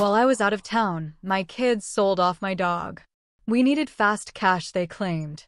While I was out of town, my kids sold off my dog. We needed fast cash, they claimed.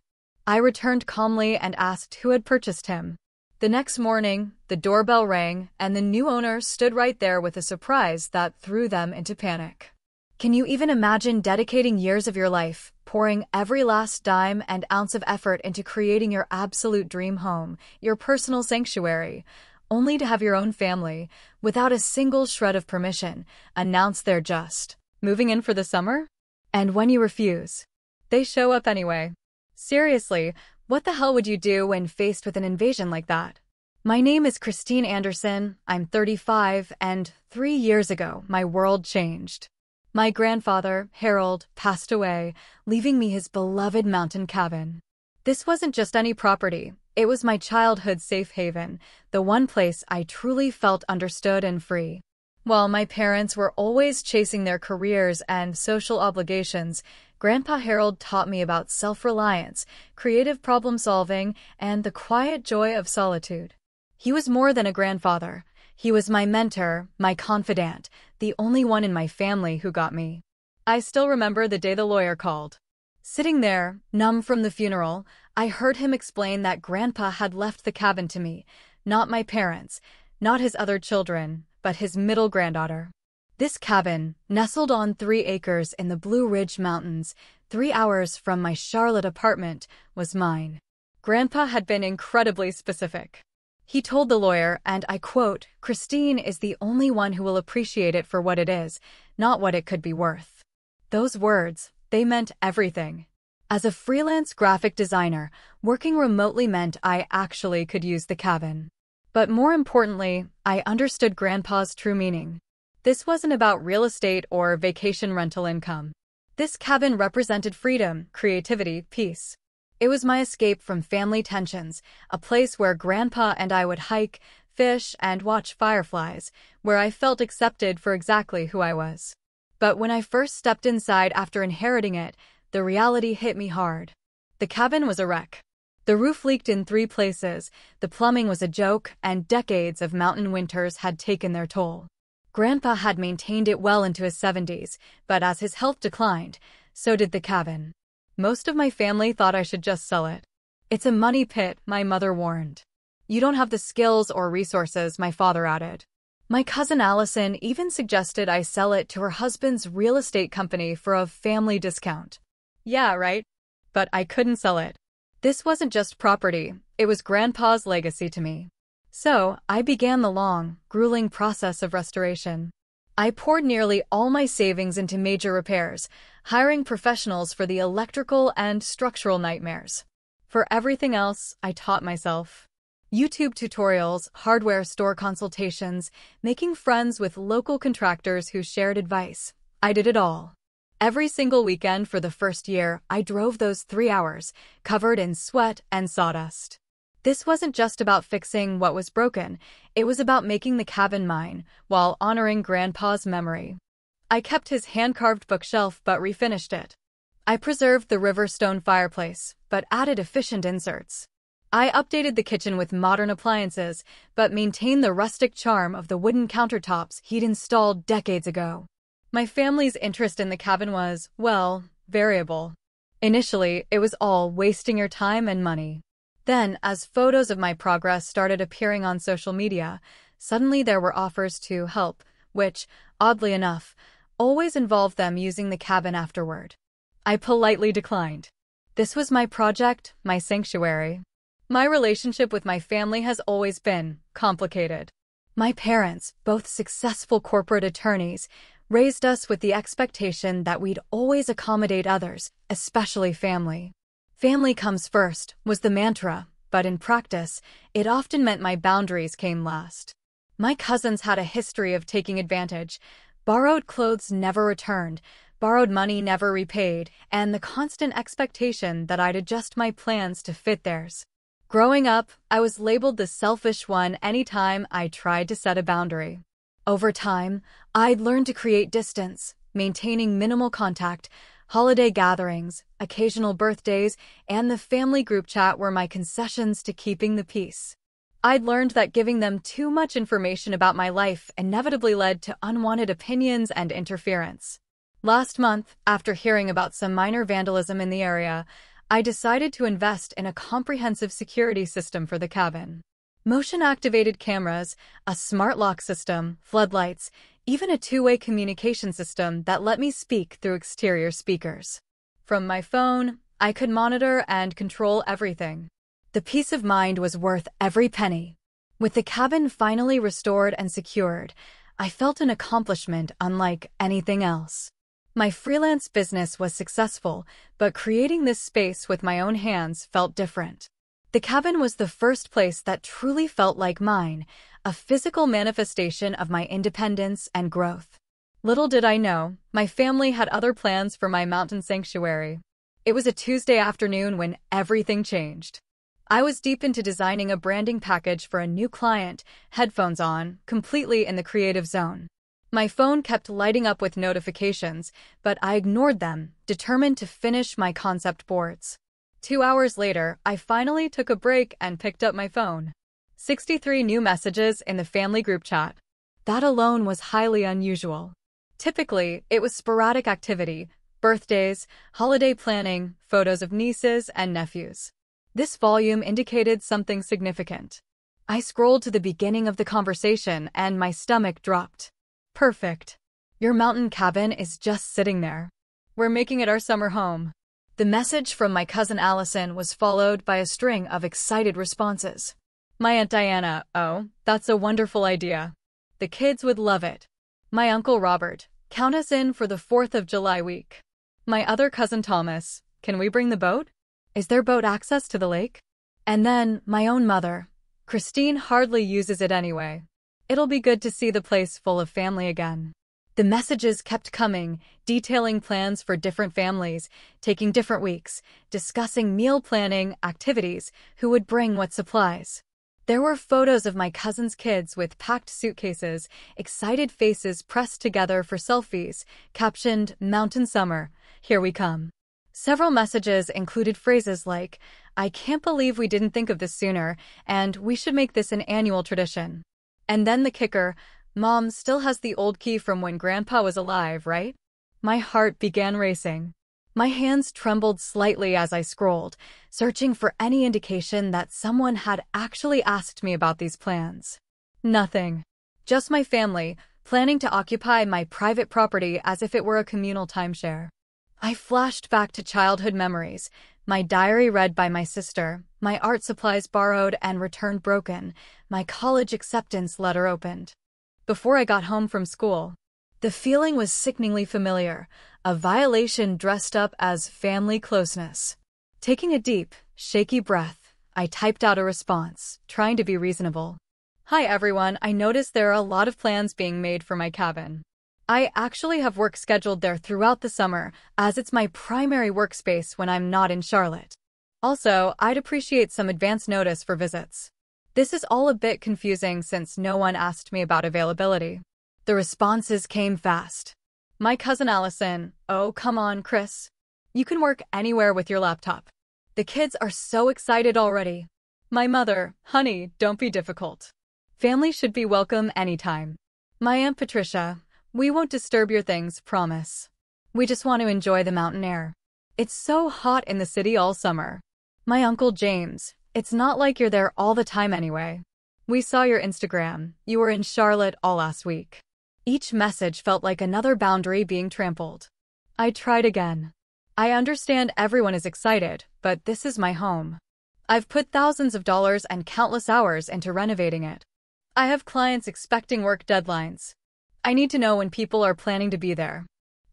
I returned calmly and asked who had purchased him. The next morning, the doorbell rang, and the new owner stood right there with a surprise that threw them into panic. Can you even imagine dedicating years of your life, pouring every last dime and ounce of effort into creating your absolute dream home, your personal sanctuary, only to have your own family, without a single shred of permission, announce they're just moving in for the summer? And when you refuse, they show up anyway. Seriously, what the hell would you do when faced with an invasion like that? My name is Christine Anderson, I'm 35, and 3 years ago, my world changed. My grandfather, Harold, passed away, leaving me his beloved mountain cabin. This wasn't just any property, it was my childhood safe haven, the one place I truly felt understood and free. While my parents were always chasing their careers and social obligations, Grandpa Harold taught me about self-reliance, creative problem-solving, and the quiet joy of solitude. He was more than a grandfather. He was my mentor, my confidant, the only one in my family who got me. I still remember the day the lawyer called. Sitting there, numb from the funeral, I heard him explain that Grandpa had left the cabin to me, not my parents, not his other children, but his middle granddaughter. This cabin, nestled on 3 acres in the Blue Ridge Mountains, 3 hours from my Charlotte apartment, was mine. Grandpa had been incredibly specific. He told the lawyer, and I quote, "Christine is the only one who will appreciate it for what it is, not what it could be worth." Those words, they meant everything. As a freelance graphic designer, working remotely meant I actually could use the cabin. But more importantly, I understood Grandpa's true meaning. This wasn't about real estate or vacation rental income. This cabin represented freedom, creativity, peace. It was my escape from family tensions, a place where Grandpa and I would hike, fish, and watch fireflies, where I felt accepted for exactly who I was. But when I first stepped inside after inheriting it, the reality hit me hard. The cabin was a wreck. The roof leaked in 3 places, the plumbing was a joke, and decades of mountain winters had taken their toll. Grandpa had maintained it well into his 70s, but as his health declined, so did the cabin. Most of my family thought I should just sell it. "It's a money pit," my mother warned. "You don't have the skills or resources," my father added. My cousin Allison even suggested I sell it to her husband's real estate company for a family discount. Yeah, right? But I couldn't sell it. This wasn't just property, it was Grandpa's legacy to me. So, I began the long, grueling process of restoration. I poured nearly all my savings into major repairs, hiring professionals for the electrical and structural nightmares. For everything else, I taught myself. YouTube tutorials, hardware store consultations, making friends with local contractors who shared advice. I did it all. Every single weekend for the first year, I drove those 3 hours, covered in sweat and sawdust. This wasn't just about fixing what was broken, it was about making the cabin mine, while honoring Grandpa's memory. I kept his hand-carved bookshelf but refinished it. I preserved the river stone fireplace, but added efficient inserts. I updated the kitchen with modern appliances, but maintained the rustic charm of the wooden countertops he'd installed decades ago. My family's interest in the cabin was, well, variable. Initially, it was all wasting your time and money. Then, as photos of my progress started appearing on social media, suddenly there were offers to help, which, oddly enough, always involved them using the cabin afterward. I politely declined. This was my project, my sanctuary. My relationship with my family has always been complicated. My parents, both successful corporate attorneys, raised us with the expectation that we'd always accommodate others, especially family. Family comes first, was the mantra, but in practice, it often meant my boundaries came last. My cousins had a history of taking advantage. Borrowed clothes never returned, borrowed money never repaid, and the constant expectation that I'd adjust my plans to fit theirs. Growing up, I was labeled the selfish one anytime I tried to set a boundary. Over time, I'd learned to create distance, maintaining minimal contact. Holiday gatherings, occasional birthdays, and the family group chat were my concessions to keeping the peace. I'd learned that giving them too much information about my life inevitably led to unwanted opinions and interference. Last month, after hearing about some minor vandalism in the area, I decided to invest in a comprehensive security system for the cabin. Motion-activated cameras, a smart lock system, floodlights, even a two-way communication system that let me speak through exterior speakers. From my phone, I could monitor and control everything. The peace of mind was worth every penny. With the cabin finally restored and secured, I felt an accomplishment unlike anything else. My freelance business was successful, but creating this space with my own hands felt different. The cabin was the first place that truly felt like mine, a physical manifestation of my independence and growth. Little did I know, my family had other plans for my mountain sanctuary. It was a Tuesday afternoon when everything changed. I was deep into designing a branding package for a new client, headphones on, completely in the creative zone. My phone kept lighting up with notifications, but I ignored them, determined to finish my concept boards. 2 hours later, I finally took a break and picked up my phone. 63 new messages in the family group chat. That alone was highly unusual. Typically, it was sporadic activity, birthdays, holiday planning, photos of nieces and nephews. This volume indicated something significant. I scrolled to the beginning of the conversation and my stomach dropped. Perfect. Your mountain cabin is just sitting there. We're making it our summer home. The message from my cousin Allison was followed by a string of excited responses. My Aunt Diana, oh, that's a wonderful idea. The kids would love it. My Uncle Robert, count us in for the 4th of July week. My other cousin Thomas, can we bring the boat? Is there boat access to the lake? And then, my own mother. Christine hardly uses it anyway. It'll be good to see the place full of family again. The messages kept coming, detailing plans for different families, taking different weeks, discussing meal planning, activities, who would bring what supplies. There were photos of my cousin's kids with packed suitcases, excited faces pressed together for selfies, captioned, "Mountain Summer, here we come." Several messages included phrases like, "I can't believe we didn't think of this sooner," and "We should make this an annual tradition." And then the kicker, "Mom still has the old key from when Grandpa was alive, right?" My heart began racing. My hands trembled slightly as I scrolled, searching for any indication that someone had actually asked me about these plans. Nothing. Just my family, planning to occupy my private property as if it were a communal timeshare. I flashed back to childhood memories, my diary read by my sister, my art supplies borrowed and returned broken, my college acceptance letter opened. Before I got home from school, the feeling was sickeningly familiar, a violation dressed up as family closeness. Taking a deep, shaky breath, I typed out a response, trying to be reasonable. "Hi everyone, I noticed there are a lot of plans being made for my cabin. I actually have work scheduled there throughout the summer, as it's my primary workspace when I'm not in Charlotte. Also, I'd appreciate some advance notice for visits." This is all a bit confusing since no one asked me about availability. The responses came fast. My cousin Allison, "Oh, come on, Chris. You can work anywhere with your laptop. The kids are so excited already." My mother, "Honey, don't be difficult. Family should be welcome anytime." My Aunt Patricia, "We won't disturb your things, promise. We just want to enjoy the mountain air. It's so hot in the city all summer." My Uncle James, "It's not like you're there all the time anyway. We saw your Instagram, you were in Charlotte all last week." Each message felt like another boundary being trampled. I tried again. "I understand everyone is excited, but this is my home. I've put thousands of dollars and countless hours into renovating it. I have clients expecting work deadlines. I need to know when people are planning to be there.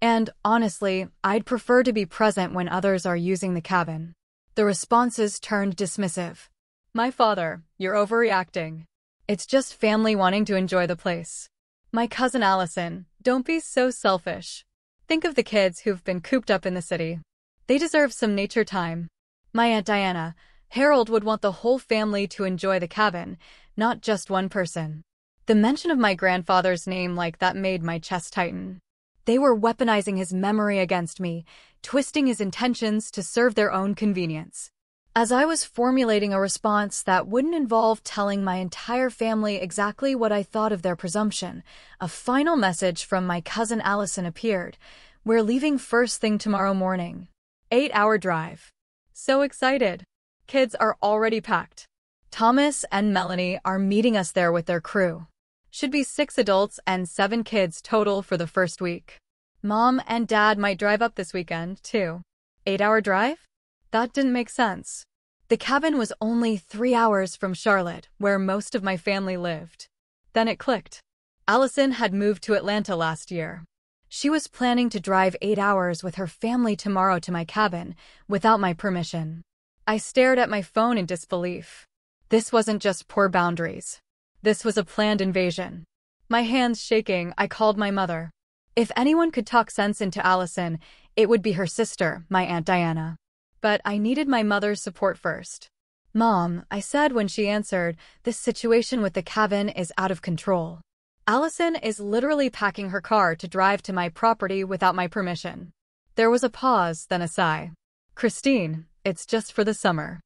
And, honestly, I'd prefer to be present when others are using the cabin." The responses turned dismissive. My father, "You're overreacting. It's just family wanting to enjoy the place." My cousin Allison, "Don't be so selfish. Think of the kids who've been cooped up in the city. They deserve some nature time." My Aunt Diana, "Harold would want the whole family to enjoy the cabin, not just one person." The mention of my grandfather's name like that made my chest tighten. They were weaponizing his memory against me, twisting his intentions to serve their own convenience. As I was formulating a response that wouldn't involve telling my entire family exactly what I thought of their presumption, a final message from my cousin Allison appeared. "We're leaving first thing tomorrow morning. 8-hour drive." So excited. Kids are already packed. Thomas and Melanie are meeting us there with their crew. Should be 6 adults and 7 kids total for the first week. Mom and Dad might drive up this weekend, too. 8-hour drive? That didn't make sense. The cabin was only 3 hours from Charlotte, where most of my family lived. Then it clicked. Allison had moved to Atlanta last year. She was planning to drive 8 hours with her family tomorrow to my cabin, without my permission. I stared at my phone in disbelief. This wasn't just poor boundaries. This was a planned invasion. My hands shaking, I called my mother. If anyone could talk sense into Allison, it would be her sister, my Aunt Diana. But I needed my mother's support first. "Mom," I said when she answered, "this situation with the cabin is out of control. Allison is literally packing her car to drive to my property without my permission." There was a pause, then a sigh. "Christine, it's just for the summer.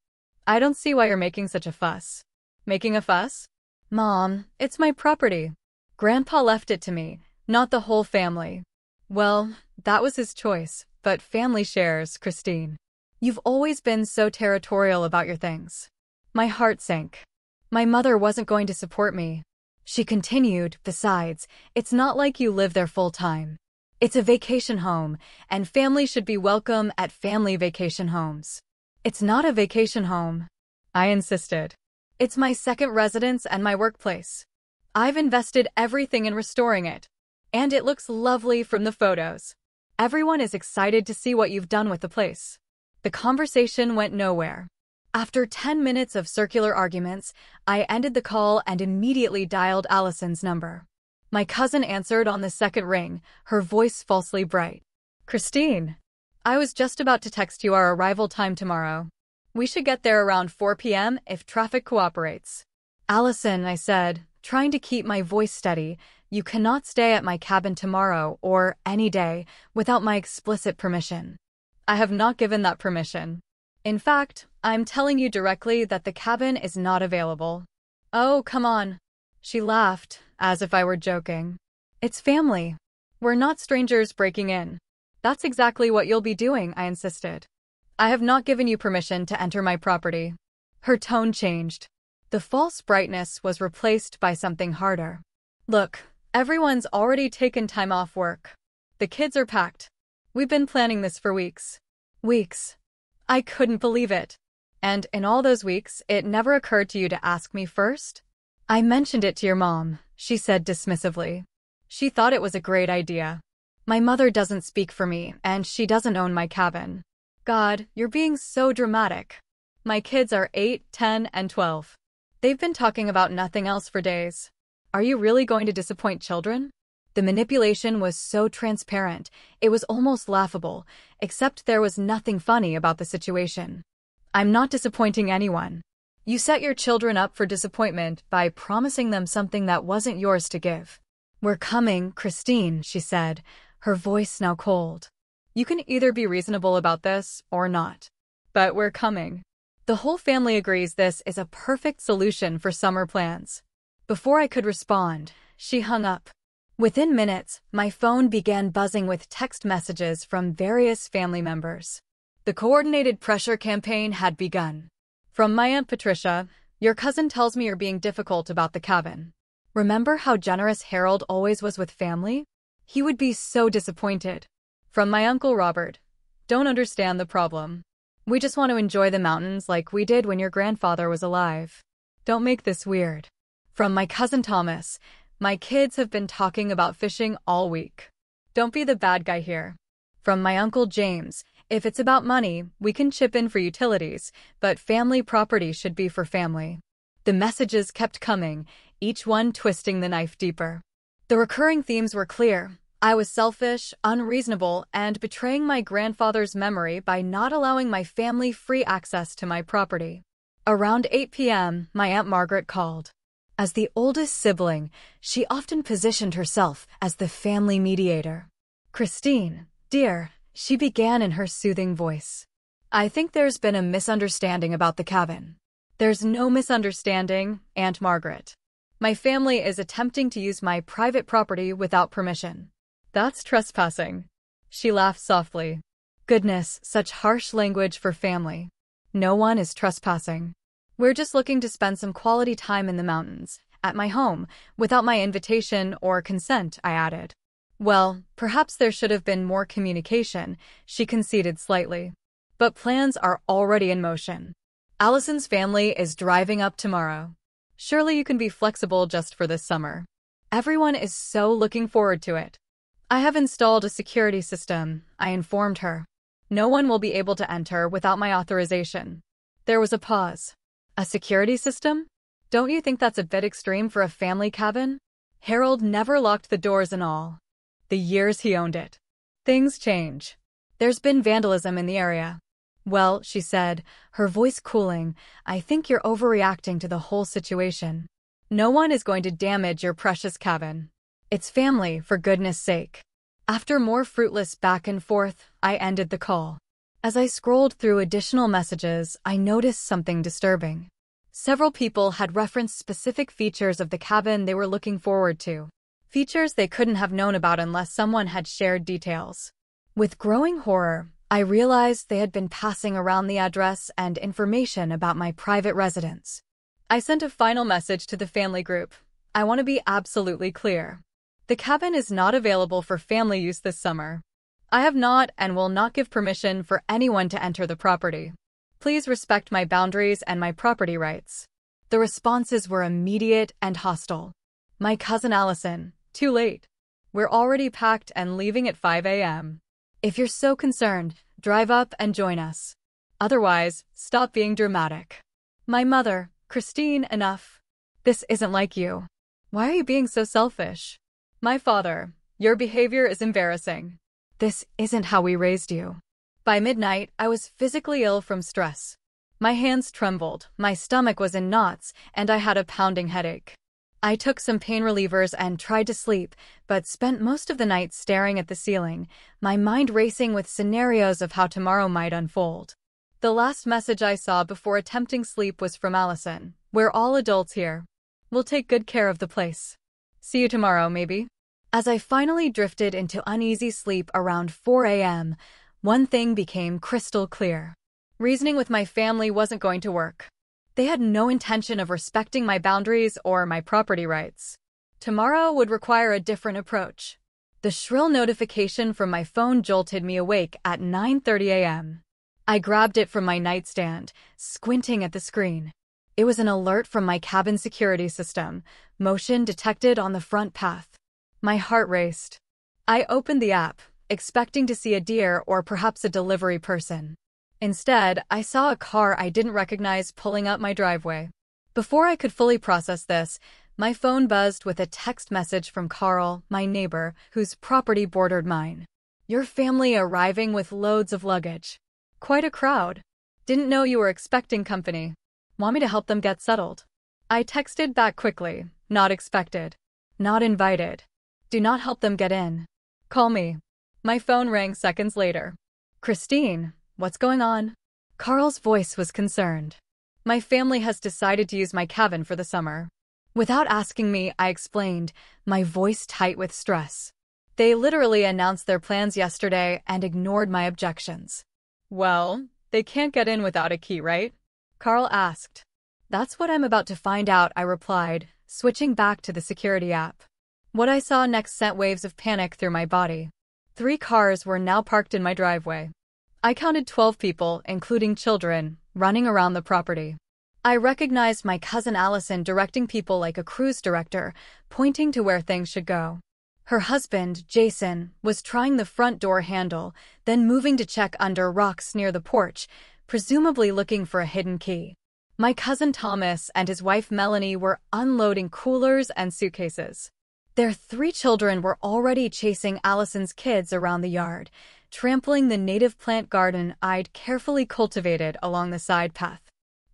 I don't see why you're making such a fuss." "Making a fuss?" "Mom, it's my property. Grandpa left it to me, not the whole family." "Well, that was his choice, but family shares, Christine. You've always been so territorial about your things." My heart sank. My mother wasn't going to support me. She continued, "Besides, it's not like you live there full time. It's a vacation home, and family should be welcome at family vacation homes." "It's not a vacation home," I insisted. "It's my second residence and my workplace. I've invested everything in restoring it. And it looks lovely from the photos. Everyone is excited to see what you've done with the place." The conversation went nowhere. After 10 minutes of circular arguments, I ended the call and immediately dialed Allison's number. My cousin answered on the second ring, her voice falsely bright. "Christine, I was just about to text you our arrival time tomorrow. We should get there around 4 p.m. if traffic cooperates." "Allison," I said, trying to keep my voice steady, "you cannot stay at my cabin tomorrow or any day without my explicit permission." "I have not given that permission. In fact, I'm telling you directly that the cabin is not available." "Oh, come on." She laughed, as if I were joking. "It's family. We're not strangers breaking in." "That's exactly what you'll be doing," I insisted. "I have not given you permission to enter my property." Her tone changed. The false brightness was replaced by something harder. "Look, everyone's already taken time off work. The kids are packed. We've been planning this for weeks." Weeks. I couldn't believe it. "And in all those weeks, it never occurred to you to ask me first?" "I mentioned it to your mom," she said dismissively. "She thought it was a great idea. My mother doesn't speak for me, and she doesn't own my cabin." "God, you're being so dramatic. My kids are 8, 10, and 12. They've been talking about nothing else for days. Are you really going to disappoint children?" The manipulation was so transparent, it was almost laughable, except there was nothing funny about the situation. "I'm not disappointing anyone. You set your children up for disappointment by promising them something that wasn't yours to give." "We're coming, Christine," she said, her voice now cold. "You can either be reasonable about this or not. But we're coming. The whole family agrees this is a perfect solution for summer plans." Before I could respond, she hung up. Within minutes, my phone began buzzing with text messages from various family members. The coordinated pressure campaign had begun. From my Aunt Patricia, "Your cousin tells me you're being difficult about the cabin. Remember how generous Harold always was with family? He would be so disappointed." From my Uncle Robert, "Don't understand the problem. We just want to enjoy the mountains like we did when your grandfather was alive. Don't make this weird." From my cousin Thomas, "My kids have been talking about fishing all week. Don't be the bad guy here." From my Uncle James, "If it's about money, we can chip in for utilities, but family property should be for family." The messages kept coming, each one twisting the knife deeper. The recurring themes were clear. I was selfish, unreasonable, and betraying my grandfather's memory by not allowing my family free access to my property. Around 8 p.m., my Aunt Margaret called. As the oldest sibling, she often positioned herself as the family mediator. "Christine, dear," she began in her soothing voice. I think there's been a misunderstanding about the cabin. There's no misunderstanding, Aunt Margaret. My family is attempting to use my private property without permission. That's trespassing. She laughed softly. Goodness, such harsh language for family. No one is trespassing. We're just looking to spend some quality time in the mountains, at my home, without my invitation or consent, I added. Well, perhaps there should have been more communication, she conceded slightly. But plans are already in motion. Allison's family is driving up tomorrow. Surely you can be flexible just for this summer. Everyone is so looking forward to it. I have installed a security system, I informed her. No one will be able to enter without my authorization. There was a pause. A security system? Don't you think that's a bit extreme for a family cabin? Harold never locked the doors and all. The years he owned it. Things change. There's been vandalism in the area. Well, she said, her voice cooling, I think you're overreacting to the whole situation. No one is going to damage your precious cabin. It's family, for goodness sake. After more fruitless back and forth, I ended the call. As I scrolled through additional messages, I noticed something disturbing. Several people had referenced specific features of the cabin they were looking forward to. Features they couldn't have known about unless someone had shared details. With growing horror, I realized they had been passing around the address and information about my private residence. I sent a final message to the family group. I want to be absolutely clear. The cabin is not available for family use this summer. I have not and will not give permission for anyone to enter the property. Please respect my boundaries and my property rights. The responses were immediate and hostile. My cousin Allison, too late. We're already packed and leaving at 5 a.m. If you're so concerned, drive up and join us. Otherwise, stop being dramatic. My mother, Christine, enough. This isn't like you. Why are you being so selfish? My father, your behavior is embarrassing. This isn't how we raised you. By midnight, I was physically ill from stress. My hands trembled, my stomach was in knots, and I had a pounding headache. I took some pain relievers and tried to sleep, but spent most of the night staring at the ceiling, my mind racing with scenarios of how tomorrow might unfold. The last message I saw before attempting sleep was from Allison. We're all adults here. We'll take good care of the place. See you tomorrow, maybe? As I finally drifted into uneasy sleep around 4 a.m., one thing became crystal clear. Reasoning with my family wasn't going to work. They had no intention of respecting my boundaries or my property rights. Tomorrow would require a different approach. The shrill notification from my phone jolted me awake at 9:30 a.m. I grabbed it from my nightstand, squinting at the screen. It was an alert from my cabin security system, motion detected on the front path. My heart raced. I opened the app, expecting to see a deer or perhaps a delivery person. Instead, I saw a car I didn't recognize pulling up my driveway. Before I could fully process this, my phone buzzed with a text message from Carl, my neighbor, whose property bordered mine. Your family arriving with loads of luggage. Quite a crowd. Didn't know you were expecting company. Want me to help them get settled? I texted back quickly. Not expected. Not invited. Do not help them get in. Call me. My phone rang seconds later. Christine, what's going on? Carl's voice was concerned. My family has decided to use my cabin for the summer. Without asking me, I explained, my voice tight with stress. They literally announced their plans yesterday and ignored my objections. Well, they can't get in without a key, right? Carl asked. That's what I'm about to find out, I replied, switching back to the security app. What I saw next sent waves of panic through my body. 3 cars were now parked in my driveway. I counted 12 people, including children, running around the property. I recognized my cousin Allison directing people like a cruise director, pointing to where things should go. Her husband, Jason, was trying the front door handle, then moving to check under rocks near the porch, presumably looking for a hidden key. My cousin Thomas and his wife Melanie were unloading coolers and suitcases. Their 3 children were already chasing Allison's kids around the yard, trampling the native plant garden I'd carefully cultivated along the side path.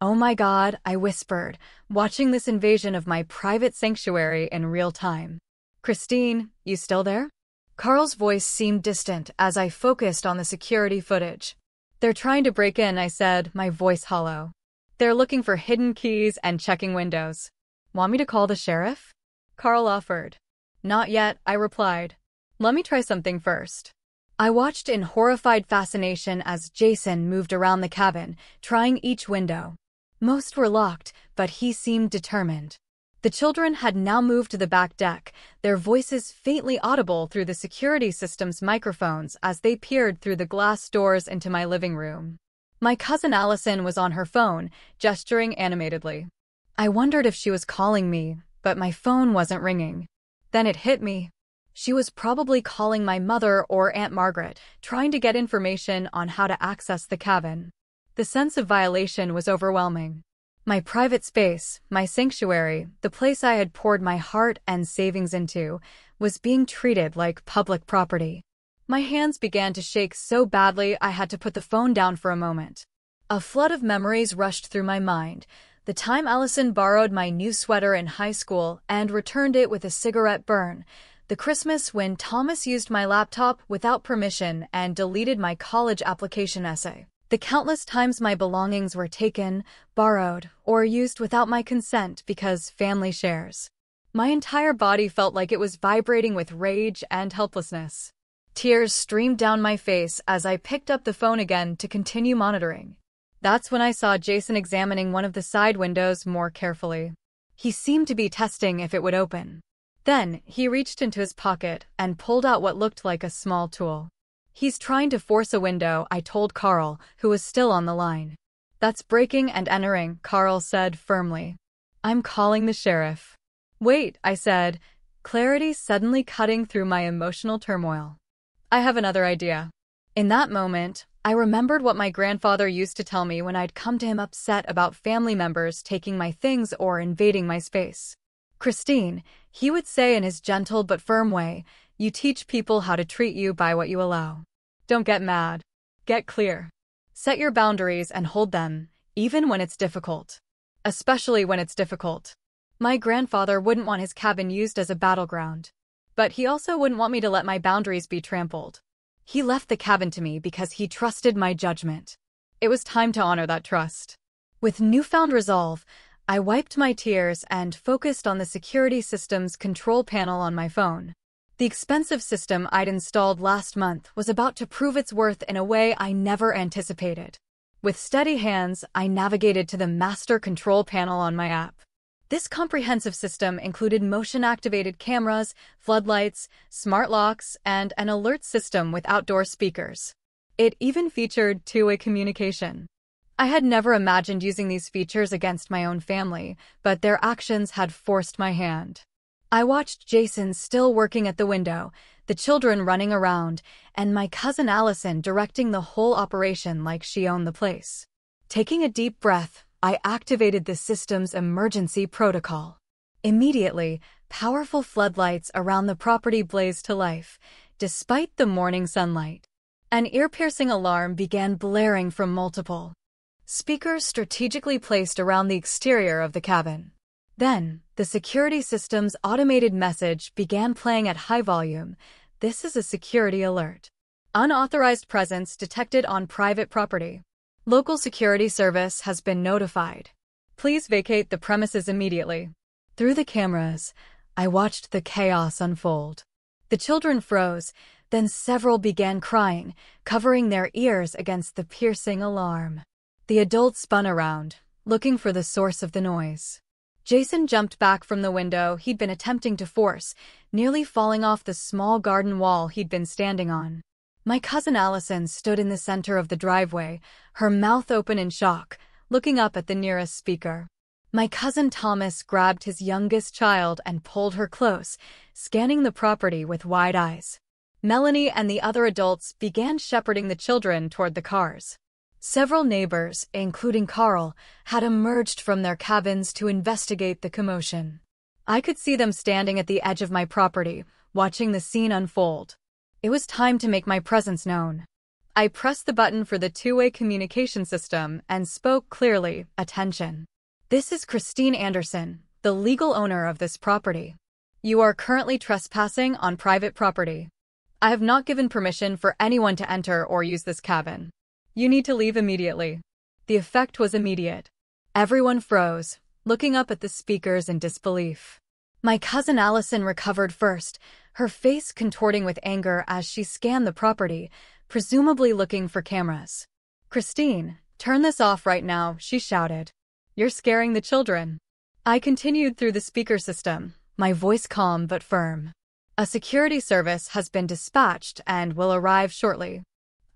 Oh my God, I whispered, watching this invasion of my private sanctuary in real time. Christine, you still there? Carl's voice seemed distant as I focused on the security footage. "They're trying to break in," I said, my voice hollow. "They're looking for hidden keys and checking windows." "Want me to call the sheriff?" Carl offered. "Not yet," I replied. "Let me try something first." I watched in horrified fascination as Jason moved around the cabin, trying each window. Most were locked, but he seemed determined. The children had now moved to the back deck, their voices faintly audible through the security system's microphones as they peered through the glass doors into my living room. My cousin Allison was on her phone, gesturing animatedly. I wondered if she was calling me, but my phone wasn't ringing. Then it hit me. She was probably calling my mother or Aunt Margaret, trying to get information on how to access the cabin. The sense of violation was overwhelming. My private space, my sanctuary, the place I had poured my heart and savings into, was being treated like public property. My hands began to shake so badly I had to put the phone down for a moment. A flood of memories rushed through my mind. The time Allison borrowed my new sweater in high school and returned it with a cigarette burn. The Christmas when Thomas used my laptop without permission and deleted my college application essay. The countless times my belongings were taken, borrowed, or used without my consent because family shares. My entire body felt like it was vibrating with rage and helplessness. Tears streamed down my face as I picked up the phone again to continue monitoring. That's when I saw Jason examining one of the side windows more carefully. He seemed to be testing if it would open. Then, he reached into his pocket and pulled out what looked like a small tool. "He's trying to force a window," I told Carl, who was still on the line. "That's breaking and entering," Carl said firmly. "I'm calling the sheriff." "Wait," I said, clarity suddenly cutting through my emotional turmoil. "I have another idea." In that moment, I remembered what my grandfather used to tell me when I'd come to him upset about family members taking my things or invading my space. "Christine," he would say in his gentle but firm way, "you teach people how to treat you by what you allow. Don't get mad. Get clear. Set your boundaries and hold them, even when it's difficult. Especially when it's difficult." My grandfather wouldn't want his cabin used as a battleground. But he also wouldn't want me to let my boundaries be trampled. He left the cabin to me because he trusted my judgment. It was time to honor that trust. With newfound resolve, I wiped my tears and focused on the security system's control panel on my phone. The expensive system I'd installed last month was about to prove its worth in a way I never anticipated. With steady hands, I navigated to the master control panel on my app. This comprehensive system included motion-activated cameras, floodlights, smart locks, and an alert system with outdoor speakers. It even featured two-way communication. I had never imagined using these features against my own family, but their actions had forced my hand. I watched Jason still working at the window, the children running around, and my cousin Allison directing the whole operation like she owned the place. Taking a deep breath, I activated the system's emergency protocol. Immediately, powerful floodlights around the property blazed to life, despite the morning sunlight. An ear-piercing alarm began blaring from multiple speakers strategically placed around the exterior of the cabin. Then, the security system's automated message began playing at high volume. "This is a security alert. Unauthorized presence detected on private property. Local security service has been notified. Please vacate the premises immediately." Through the cameras, I watched the chaos unfold. The children froze, then several began crying, covering their ears against the piercing alarm. The adults spun around, looking for the source of the noise. Jason jumped back from the window he'd been attempting to force, nearly falling off the small garden wall he'd been standing on. My cousin Allison stood in the center of the driveway, her mouth open in shock, looking up at the nearest speaker. My cousin Thomas grabbed his youngest child and pulled her close, scanning the property with wide eyes. Melanie and the other adults began shepherding the children toward the cars. Several neighbors, including Carl, had emerged from their cabins to investigate the commotion. I could see them standing at the edge of my property, watching the scene unfold. It was time to make my presence known. I pressed the button for the two-way communication system and spoke clearly, "Attention. This is Christine Anderson, the legal owner of this property. You are currently trespassing on private property. I have not given permission for anyone to enter or use this cabin. You need to leave immediately. The effect was immediate. Everyone froze, looking up at the speakers in disbelief. My cousin Allison recovered first, her face contorting with anger as she scanned the property, presumably looking for cameras. "Christine, turn this off right now," she shouted. "You're scaring the children." I continued through the speaker system, my voice calm but firm. "A security service has been dispatched and will arrive shortly.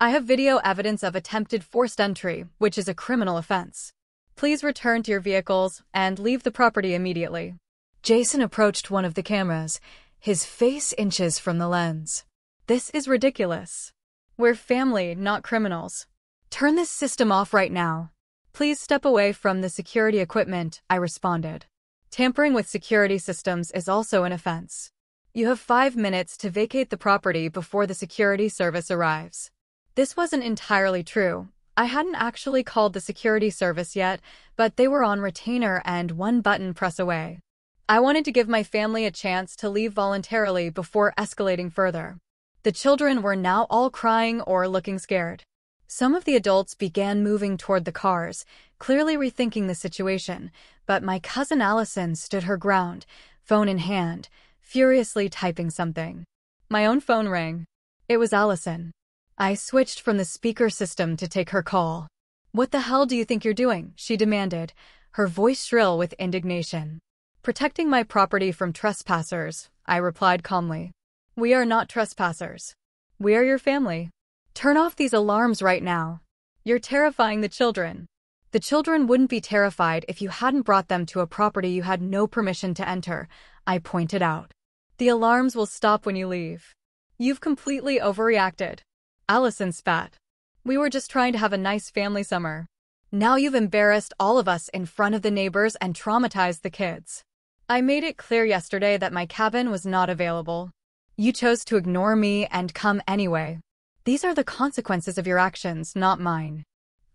I have video evidence of attempted forced entry, which is a criminal offense. Please return to your vehicles and leave the property immediately." Jason approached one of the cameras, his face inches from the lens. "This is ridiculous. We're family, not criminals. Turn this system off right now." "Please step away from the security equipment," I responded. Tampering with security systems is also an offense. You have 5 minutes to vacate the property before the security service arrives. This wasn't entirely true. I hadn't actually called the security service yet, but they were on retainer and one button press away. I wanted to give my family a chance to leave voluntarily before escalating further. The children were now all crying or looking scared. Some of the adults began moving toward the cars, clearly rethinking the situation, but my cousin Allison stood her ground, phone in hand, furiously typing something. My own phone rang. It was Allison. I switched from the speaker system to take her call. "What the hell do you think you're doing?" she demanded, her voice shrill with indignation. "Protecting my property from trespassers," I replied calmly. "We are not trespassers. We are your family. Turn off these alarms right now. You're terrifying the children." "The children wouldn't be terrified if you hadn't brought them to a property you had no permission to enter," I pointed out. "The alarms will stop when you leave. You've completely overreacted." Allison spat. "We were just trying to have a nice family summer. Now you've embarrassed all of us in front of the neighbors and traumatized the kids. I made it clear yesterday that my cabin was not available. You chose to ignore me and come anyway. These are the consequences of your actions, not mine.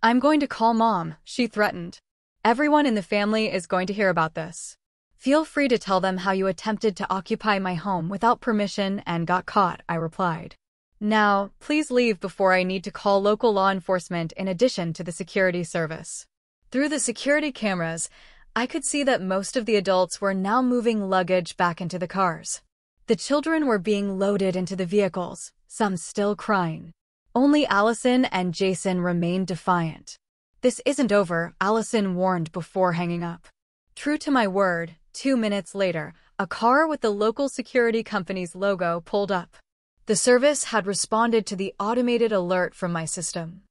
I'm going to call Mom," she threatened. "Everyone in the family is going to hear about this. Feel free to tell them how you attempted to occupy my home without permission and got caught," I replied. "Now, please leave before I need to call local law enforcement in addition to the security service." Through the security cameras, I could see that most of the adults were now moving luggage back into the cars. The children were being loaded into the vehicles, some still crying. Only Allison and Jason remained defiant. "This isn't over," Allison warned before hanging up. True to my word, 2 minutes later, a car with the local security company's logo pulled up. The service had responded to the automated alert from my system.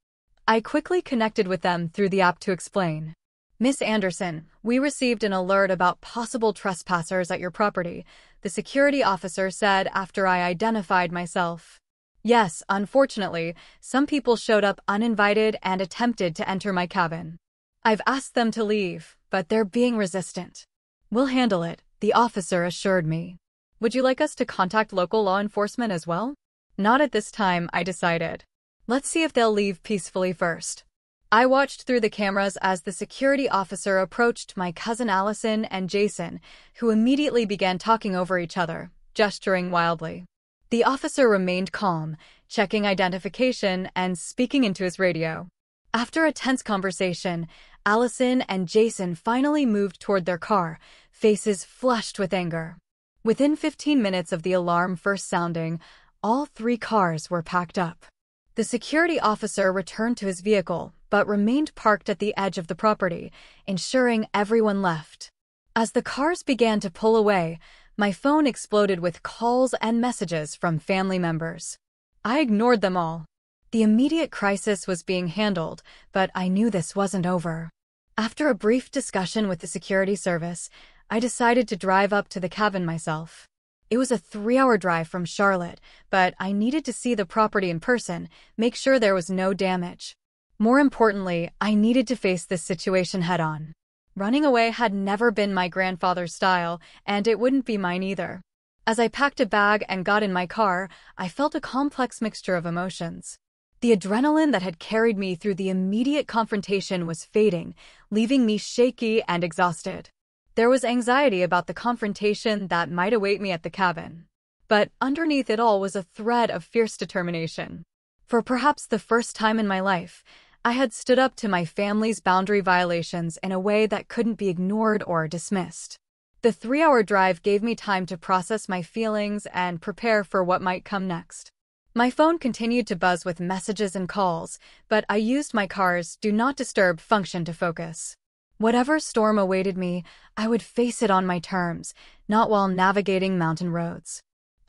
I quickly connected with them through the app to explain. "Miss Anderson, we received an alert about possible trespassers at your property," the security officer said after I identified myself. "Yes, unfortunately, some people showed up uninvited and attempted to enter my cabin. I've asked them to leave, but they're being resistant." "We'll handle it," the officer assured me. "Would you like us to contact local law enforcement as well?" "Not at this time," I decided. "Let's see if they'll leave peacefully first." I watched through the cameras as the security officer approached my cousin Allison and Jason, who immediately began talking over each other, gesturing wildly. The officer remained calm, checking identification and speaking into his radio. After a tense conversation, Allison and Jason finally moved toward their car, faces flushed with anger. Within 15 minutes of the alarm first sounding, all 3 cars were packed up. The security officer returned to his vehicle, but remained parked at the edge of the property, ensuring everyone left. As the cars began to pull away, my phone exploded with calls and messages from family members. I ignored them all. The immediate crisis was being handled, but I knew this wasn't over. After a brief discussion with the security service, I decided to drive up to the cabin myself. It was a 3-hour drive from Charlotte, but I needed to see the property in person, make sure there was no damage. More importantly, I needed to face this situation head-on. Running away had never been my grandfather's style, and it wouldn't be mine either. As I packed a bag and got in my car, I felt a complex mixture of emotions. The adrenaline that had carried me through the immediate confrontation was fading, leaving me shaky and exhausted. There was anxiety about the confrontation that might await me at the cabin. But underneath it all was a thread of fierce determination. For perhaps the first time in my life, I had stood up to my family's boundary violations in a way that couldn't be ignored or dismissed. The 3-hour drive gave me time to process my feelings and prepare for what might come next. My phone continued to buzz with messages and calls, but I used my car's Do Not Disturb function to focus. Whatever storm awaited me, I would face it on my terms, not while navigating mountain roads.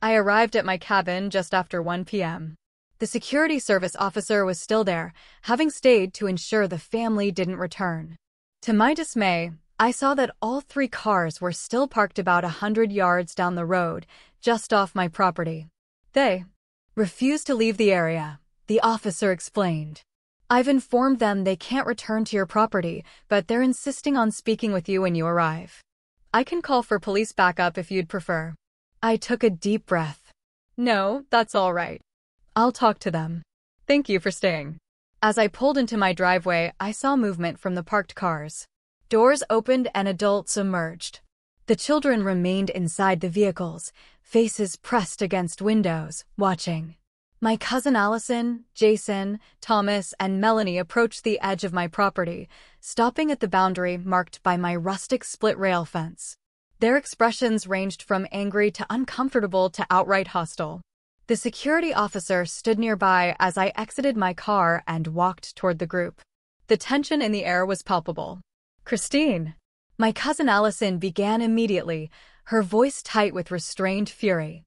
I arrived at my cabin just after 1 p.m. The security service officer was still there, having stayed to ensure the family didn't return. To my dismay, I saw that all 3 cars were still parked about 100 yards down the road, just off my property. They refused to leave the area, the officer explained. I've informed them they can't return to your property, but they're insisting on speaking with you when you arrive. I can call for police backup if you'd prefer. I took a deep breath. No, that's all right. I'll talk to them. Thank you for staying. As I pulled into my driveway, I saw movement from the parked cars. Doors opened and adults emerged. The children remained inside the vehicles, faces pressed against windows, watching. My cousin Allison, Jason, Thomas, and Melanie approached the edge of my property, stopping at the boundary marked by my rustic split-rail fence. Their expressions ranged from angry to uncomfortable to outright hostile. The security officer stood nearby as I exited my car and walked toward the group. The tension in the air was palpable. Christine. My cousin Allison began immediately, her voice tight with restrained fury.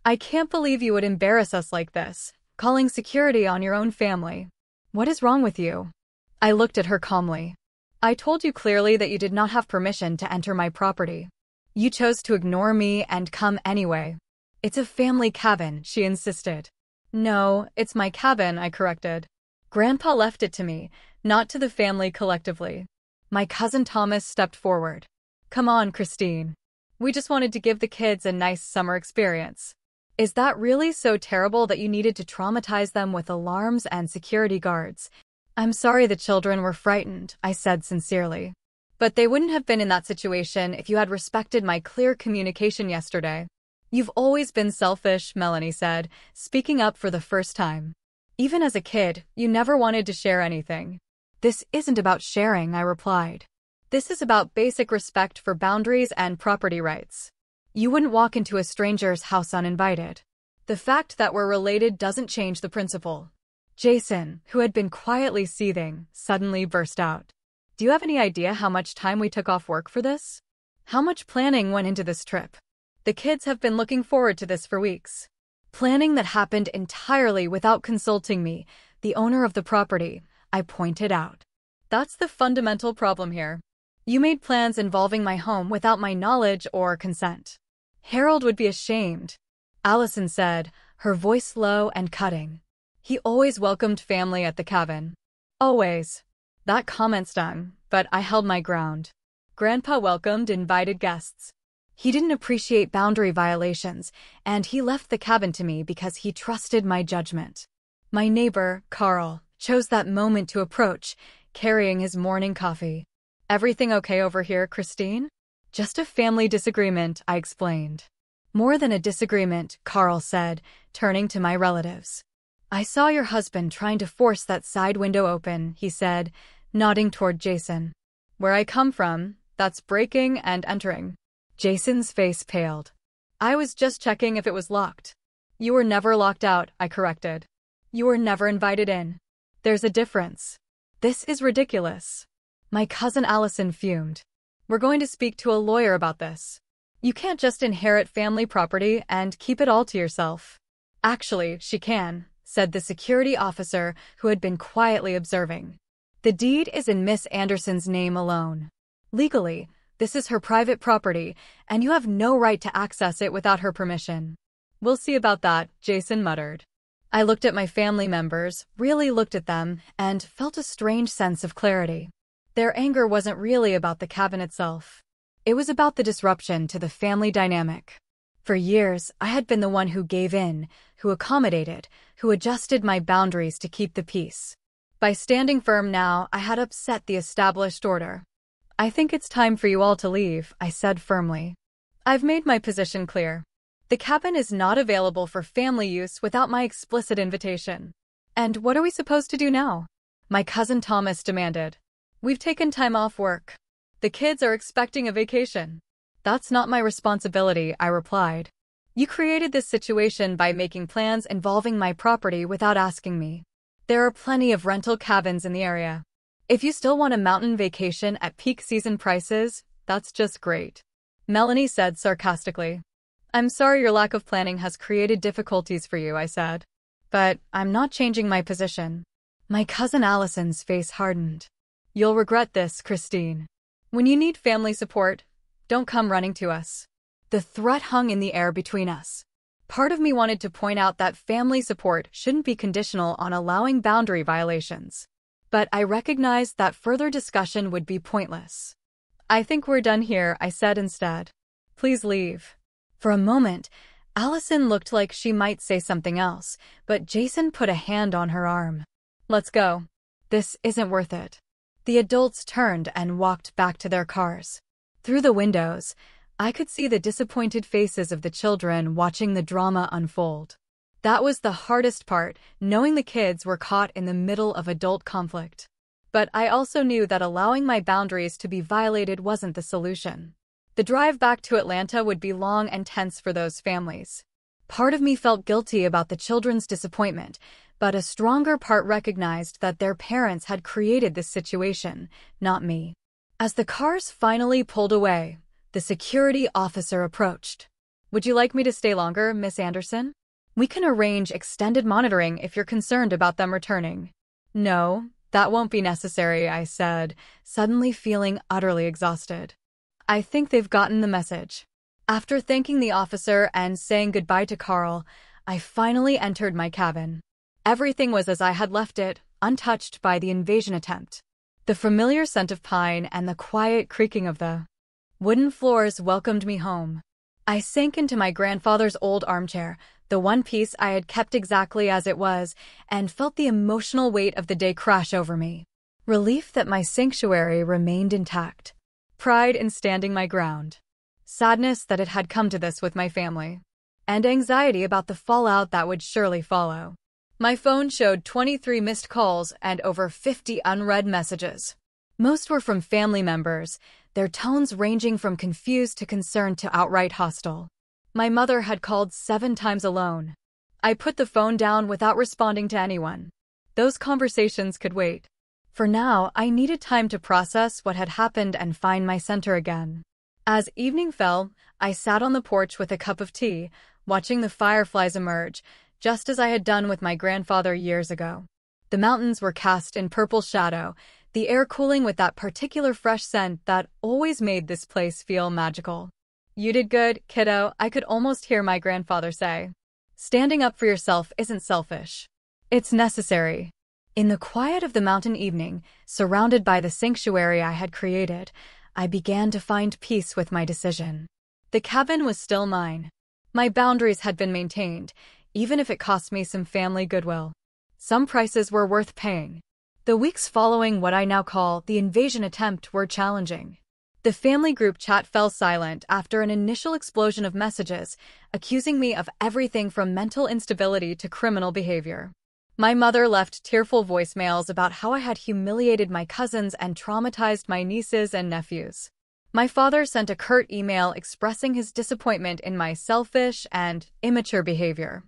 I can't believe you would embarrass us like this, calling security on your own family. What is wrong with you? I looked at her calmly. I told you clearly that you did not have permission to enter my property. You chose to ignore me and come anyway. It's a family cabin, she insisted. No, it's my cabin, I corrected. Grandpa left it to me, not to the family collectively. My cousin Thomas stepped forward. Come on, Christine. We just wanted to give the kids a nice summer experience. Is that really so terrible that you needed to traumatize them with alarms and security guards? I'm sorry the children were frightened, I said sincerely. But they wouldn't have been in that situation if you had respected my clear communication yesterday. You've always been selfish, Melanie said, speaking up for the first time. Even as a kid, you never wanted to share anything. This isn't about sharing, I replied. This is about basic respect for boundaries and property rights. You wouldn't walk into a stranger's house uninvited. The fact that we're related doesn't change the principle. Jason, who had been quietly seething, suddenly burst out. Do you have any idea how much time we took off work for this? How much planning went into this trip? The kids have been looking forward to this for weeks. Planning that happened entirely without consulting me, the owner of the property, I pointed out. That's the fundamental problem here. You made plans involving my home without my knowledge or consent. Harold would be ashamed, Allison said, her voice low and cutting. He always welcomed family at the cabin. Always. That comment stung, but I held my ground. Grandpa welcomed invited guests. He didn't appreciate boundary violations, and he left the cabin to me because he trusted my judgment. My neighbor, Carl, chose that moment to approach, carrying his morning coffee. Everything okay over here, Christine? Just a family disagreement, I explained. More than a disagreement, Carl said, turning to my relatives. I saw your husband trying to force that side window open, he said, nodding toward Jason. Where I come from, that's breaking and entering. Jason's face paled. I was just checking if it was locked. You were never locked out, I corrected. You were never invited in. There's a difference. This is ridiculous. My cousin Allison fumed. We're going to speak to a lawyer about this. You can't just inherit family property and keep it all to yourself. Actually, she can, said the security officer who had been quietly observing. The deed is in Miss Anderson's name alone. Legally, this is her private property, and you have no right to access it without her permission. We'll see about that, Jason muttered. I looked at my family members, really looked at them, and felt a strange sense of clarity. Their anger wasn't really about the cabin itself. It was about the disruption to the family dynamic. For years, I had been the one who gave in, who accommodated, who adjusted my boundaries to keep the peace. By standing firm now, I had upset the established order. I think it's time for you all to leave, I said firmly. I've made my position clear. The cabin is not available for family use without my explicit invitation. And what are we supposed to do now? My cousin Thomas demanded. We've taken time off work. The kids are expecting a vacation. That's not my responsibility, I replied. You created this situation by making plans involving my property without asking me. There are plenty of rental cabins in the area. If you still want a mountain vacation at peak season prices, that's just great. Melanie said sarcastically. I'm sorry your lack of planning has created difficulties for you, I said. But I'm not changing my position. My cousin Allison's face hardened. You'll regret this, Christine. When you need family support, don't come running to us. The threat hung in the air between us. Part of me wanted to point out that family support shouldn't be conditional on allowing boundary violations. But I recognized that further discussion would be pointless. I think we're done here, I said instead. Please leave. For a moment, Allison looked like she might say something else, but Jason put a hand on her arm. Let's go. This isn't worth it. The adults turned and walked back to their cars. Through the windows, I could see the disappointed faces of the children watching the drama unfold. That was the hardest part, knowing the kids were caught in the middle of adult conflict. But I also knew that allowing my boundaries to be violated wasn't the solution. The drive back to Atlanta would be long and tense for those families. Part of me felt guilty about the children's disappointment, but a stronger part recognized that their parents had created this situation, not me. As the cars finally pulled away, the security officer approached. Would you like me to stay longer, Miss Anderson? We can arrange extended monitoring if you're concerned about them returning. No, that won't be necessary, I said, suddenly feeling utterly exhausted. I think they've gotten the message. After thanking the officer and saying goodbye to Carl, I finally entered my cabin. Everything was as I had left it, untouched by the invasion attempt. The familiar scent of pine and the quiet creaking of the wooden floors welcomed me home. I sank into my grandfather's old armchair, the one piece I had kept exactly as it was, and felt the emotional weight of the day crash over me. Relief that my sanctuary remained intact. Pride in standing my ground. Sadness that it had come to this with my family. And anxiety about the fallout that would surely follow. My phone showed 23 missed calls and over 50 unread messages. Most were from family members, their tones ranging from confused to concerned to outright hostile. My mother had called 7 times alone. I put the phone down without responding to anyone. Those conversations could wait. For now, I needed time to process what had happened and find my center again. As evening fell, I sat on the porch with a cup of tea, watching the fireflies emerge, just as I had done with my grandfather years ago. The mountains were cast in purple shadow, the air cooling with that particular fresh scent that always made this place feel magical. You did good, kiddo, I could almost hear my grandfather say. Standing up for yourself isn't selfish. It's necessary. In the quiet of the mountain evening, surrounded by the sanctuary I had created, I began to find peace with my decision. The cabin was still mine. My boundaries had been maintained, even if it cost me some family goodwill. Some prices were worth paying. The weeks following what I now call the invasion attempt were challenging. The family group chat fell silent after an initial explosion of messages, accusing me of everything from mental instability to criminal behavior. My mother left tearful voicemails about how I had humiliated my cousins and traumatized my nieces and nephews. My father sent a curt email expressing his disappointment in my selfish and immature behavior.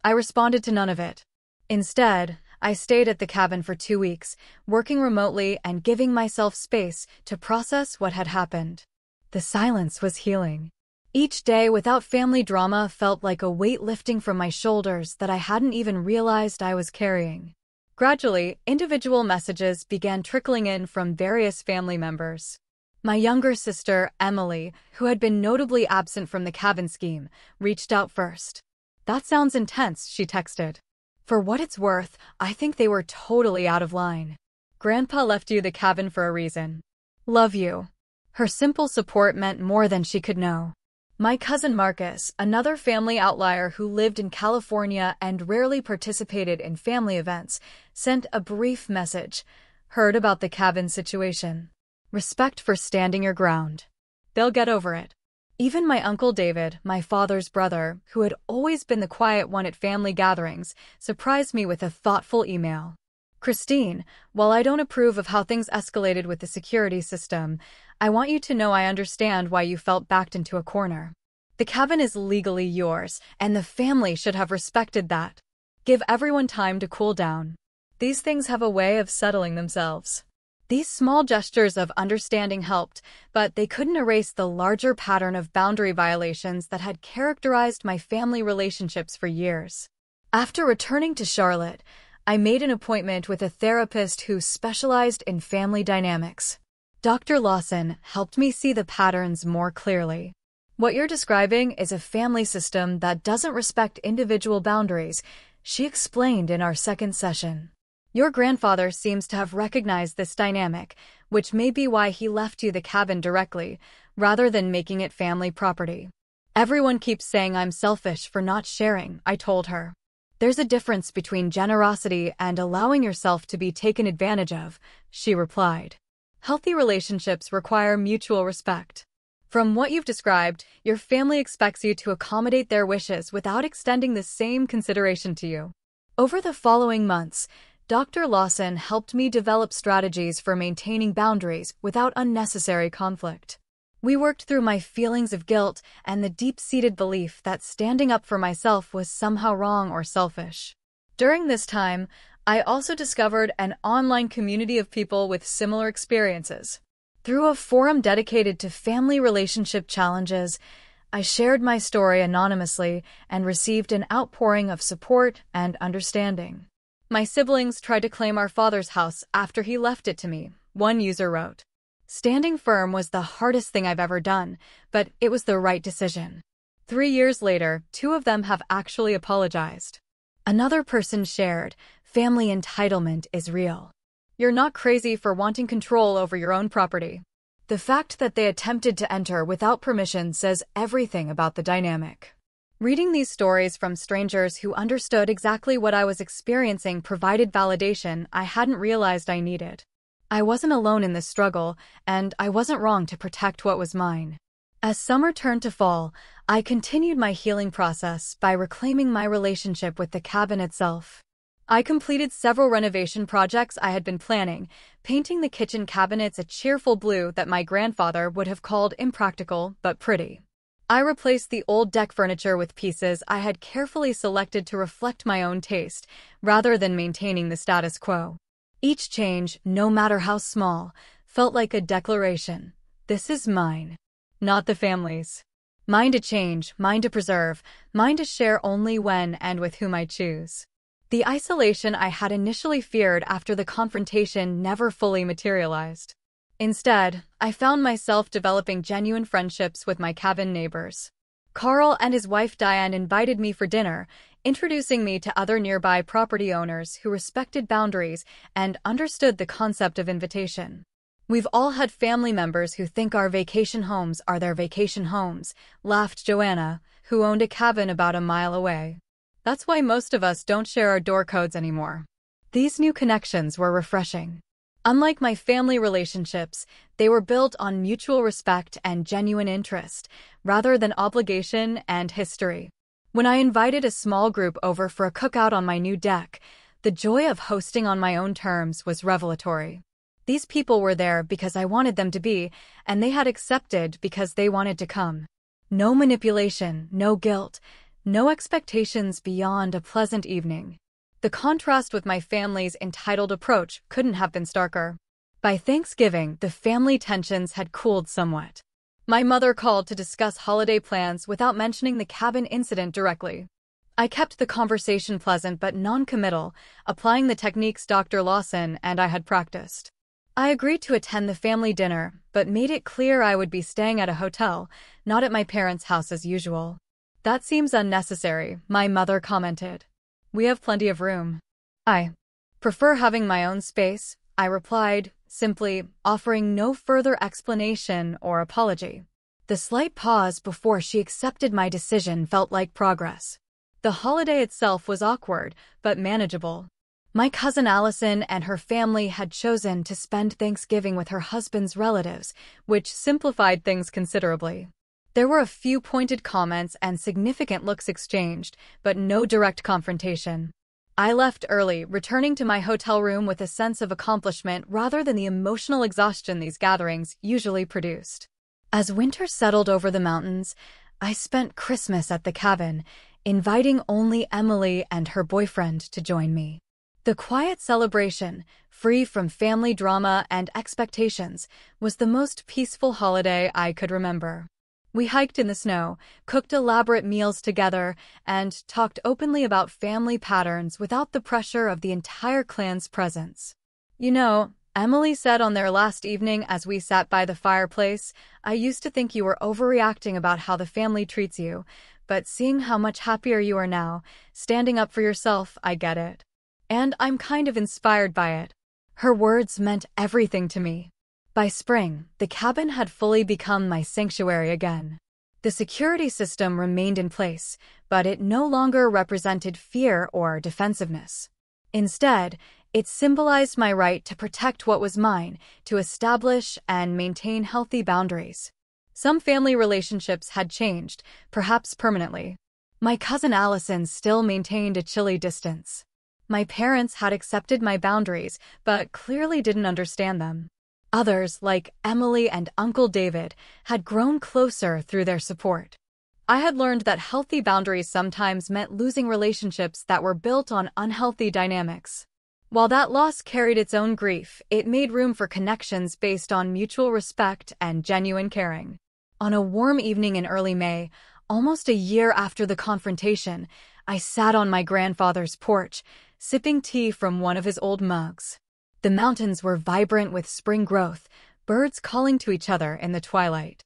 I responded to none of it. Instead, I stayed at the cabin for 2 weeks, working remotely and giving myself space to process what had happened. The silence was healing. Each day without family drama felt like a weight lifting from my shoulders that I hadn't even realized I was carrying. Gradually, individual messages began trickling in from various family members. My younger sister, Emily, who had been notably absent from the cabin scheme, reached out first. That sounds intense, she texted. For what it's worth, I think they were totally out of line. Grandpa left you the cabin for a reason. Love you. Her simple support meant more than she could know. My cousin Marcus, another family outlier who lived in California and rarely participated in family events, sent a brief message. Heard about the cabin situation. Respect for standing your ground. They'll get over it. Even my Uncle David, my father's brother, who had always been the quiet one at family gatherings, surprised me with a thoughtful email. Christine, while I don't approve of how things escalated with the security system, I want you to know I understand why you felt backed into a corner. The cabin is legally yours, and the family should have respected that. Give everyone time to cool down. These things have a way of settling themselves. These small gestures of understanding helped, but they couldn't erase the larger pattern of boundary violations that had characterized my family relationships for years. After returning to Charlotte, I made an appointment with a therapist who specialized in family dynamics. Dr. Lawson helped me see the patterns more clearly. What you're describing is a family system that doesn't respect individual boundaries, she explained in our second session. Your grandfather seems to have recognized this dynamic, which may be why he left you the cabin directly, rather than making it family property. Everyone keeps saying I'm selfish for not sharing, I told her. There's a difference between generosity and allowing yourself to be taken advantage of, she replied. Healthy relationships require mutual respect. From what you've described, your family expects you to accommodate their wishes without extending the same consideration to you. Over the following months, Dr. Lawson helped me develop strategies for maintaining boundaries without unnecessary conflict. We worked through my feelings of guilt and the deep-seated belief that standing up for myself was somehow wrong or selfish. During this time, I also discovered an online community of people with similar experiences. Through a forum dedicated to family relationship challenges, I shared my story anonymously and received an outpouring of support and understanding. My siblings tried to claim our father's house after he left it to me, one user wrote. Standing firm was the hardest thing I've ever done, but it was the right decision. 3 years later, 2 of them have actually apologized. Another person shared, family entitlement is real. You're not crazy for wanting control over your own property. The fact that they attempted to enter without permission says everything about the dynamic. Reading these stories from strangers who understood exactly what I was experiencing provided validation I hadn't realized I needed. I wasn't alone in this struggle, and I wasn't wrong to protect what was mine. As summer turned to fall, I continued my healing process by reclaiming my relationship with the cabin itself. I completed several renovation projects I had been planning, painting the kitchen cabinets a cheerful blue that my grandfather would have called impractical but pretty. I replaced the old deck furniture with pieces I had carefully selected to reflect my own taste, rather than maintaining the status quo. Each change, no matter how small, felt like a declaration. This is mine, not the family's. Mine to change, mine to preserve, mine to share only when and with whom I choose. The isolation I had initially feared after the confrontation never fully materialized. Instead, I found myself developing genuine friendships with my cabin neighbors. Carl and his wife Diane invited me for dinner, introducing me to other nearby property owners who respected boundaries and understood the concept of invitation. We've all had family members who think our vacation homes are their vacation homes, laughed Joanna, who owned a cabin about a mile away. That's why most of us don't share our door codes anymore. These new connections were refreshing. Unlike my family relationships, they were built on mutual respect and genuine interest, rather than obligation and history. When I invited a small group over for a cookout on my new deck, the joy of hosting on my own terms was revelatory. These people were there because I wanted them to be, and they had accepted because they wanted to come. No manipulation, no guilt, no expectations beyond a pleasant evening. The contrast with my family's entitled approach couldn't have been starker. By Thanksgiving, the family tensions had cooled somewhat. My mother called to discuss holiday plans without mentioning the cabin incident directly. I kept the conversation pleasant but non-committal, applying the techniques Dr. Lawson and I had practiced. I agreed to attend the family dinner, but made it clear I would be staying at a hotel, not at my parents' house as usual. That seems unnecessary, my mother commented. We have plenty of room. I prefer having my own space, I replied, simply offering no further explanation or apology. The slight pause before she accepted my decision felt like progress. The holiday itself was awkward, but manageable. My cousin Allison and her family had chosen to spend Thanksgiving with her husband's relatives, which simplified things considerably. There were a few pointed comments and significant looks exchanged, but no direct confrontation. I left early, returning to my hotel room with a sense of accomplishment rather than the emotional exhaustion these gatherings usually produced. As winter settled over the mountains, I spent Christmas at the cabin, inviting only Emily and her boyfriend to join me. The quiet celebration, free from family drama and expectations, was the most peaceful holiday I could remember. We hiked in the snow, cooked elaborate meals together, and talked openly about family patterns without the pressure of the entire clan's presence. You know, Emily said on their last evening as we sat by the fireplace, "I used to think you were overreacting about how the family treats you, but seeing how much happier you are now, standing up for yourself, I get it. And I'm kind of inspired by it." Her words meant everything to me. By spring, the cabin had fully become my sanctuary again. The security system remained in place, but it no longer represented fear or defensiveness. Instead, it symbolized my right to protect what was mine, to establish and maintain healthy boundaries. Some family relationships had changed, perhaps permanently. My cousin Allison still maintained a chilly distance. My parents had accepted my boundaries, but clearly didn't understand them. Others, like Emily and Uncle David, had grown closer through their support. I had learned that healthy boundaries sometimes meant losing relationships that were built on unhealthy dynamics. While that loss carried its own grief, it made room for connections based on mutual respect and genuine caring. On a warm evening in early May, almost a year after the confrontation, I sat on my grandfather's porch, sipping tea from one of his old mugs. The mountains were vibrant with spring growth, birds calling to each other in the twilight.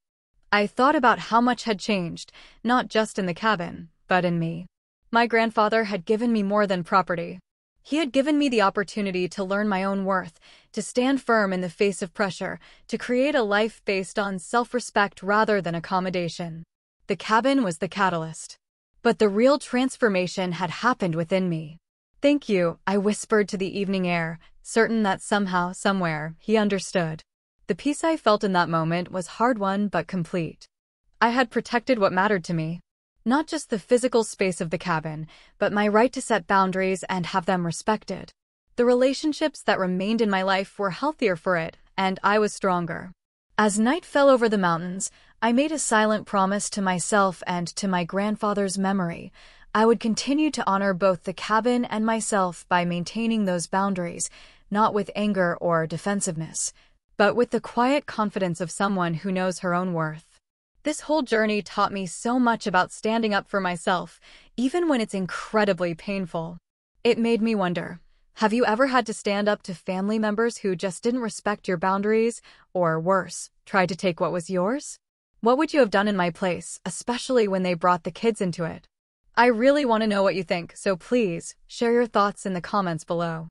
I thought about how much had changed, not just in the cabin, but in me. My grandfather had given me more than property. He had given me the opportunity to learn my own worth, to stand firm in the face of pressure, to create a life based on self-respect rather than accommodation. The cabin was the catalyst. But the real transformation had happened within me. "Thank you," I whispered to the evening air, certain that somehow, somewhere, he understood. The peace I felt in that moment was hard-won but complete. I had protected what mattered to me. Not just the physical space of the cabin, but my right to set boundaries and have them respected. The relationships that remained in my life were healthier for it, and I was stronger. As night fell over the mountains, I made a silent promise to myself and to my grandfather's memory. I would continue to honor both the cabin and myself by maintaining those boundaries, not with anger or defensiveness, but with the quiet confidence of someone who knows her own worth. This whole journey taught me so much about standing up for myself, even when it's incredibly painful. It made me wonder, have you ever had to stand up to family members who just didn't respect your boundaries, or worse, tried to take what was yours? What would you have done in my place, especially when they brought the kids into it? I really want to know what you think, so please, share your thoughts in the comments below.